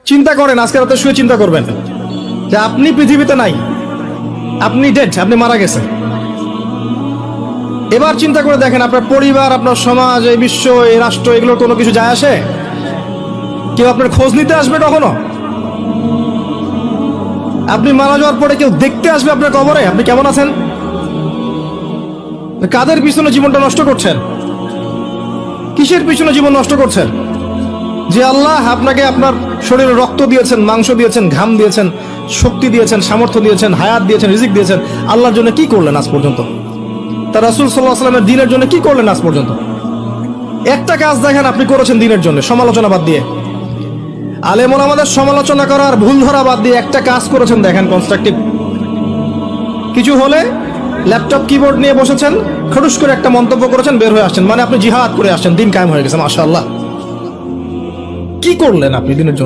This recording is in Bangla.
চিন্তা করেন, আজকে রাতে শুয়ে চিন্তা করবেন যে আপনি পৃথিবীতে নাই, আপনি ডেড, আপনি মারা গেছেন। এবার চিন্তা করে দেখেন, আপনার পরিবার, আপনার সমাজ, এই বিশ্ব, এই রাষ্ট্র, এগুলোর কোনো কিছু যায় আসে? কেউ আপনার খোঁজ নিতে আসবে কখনো? আপনি মারা যাওয়ার পরে কেউ দেখতে আসবে আপনার কবরে আপনি কেমন আছেন? কাদের পিছনে জীবনটা নষ্ট করছেন? কিসের পিছনে জীবন নষ্ট করছেন? যে আল্লাহ আপনাকে আপনার শরীরে রক্ত দিয়েছেন, মাংস দিয়েছেন, ঘাম দিয়েছেন, শক্তি দিয়েছেন, সামর্থ্য দিয়েছেন, হায়াত দিয়েছেন, রিজিক দিয়েছেন, আল্লাহর জন্য কি করলেন আজ পর্যন্ত? তার রাসূল সাল্লাল্লাহু আলাইহি ওয়াসাল্লামের দ্বীনের জন্য কি করলেন আজ পর্যন্ত? একটা কাজ দেখেন আপনি করেছেন দ্বীনের জন্য, সমালোচনা বাদ দিয়ে, আলেম ওলামাদের সমালোচনা করার, ভুল ধরা বাদ দিয়ে একটা কাজ করেছেন দেখেন, কনস্ট্রাকটিভ কিছু হলে ল্যাপটপ কিবোর্ড নিয়ে বসেছেন, খরুশ করে একটা মন্তব্য করেছেন, বের হয়ে আসছেন, মানে আপনি জিহাদ করে আসছেন, দিন কায়েম হয়ে গেছে, মাশাআল্লাহ। কি করলেন আপনি দিনের জন্য?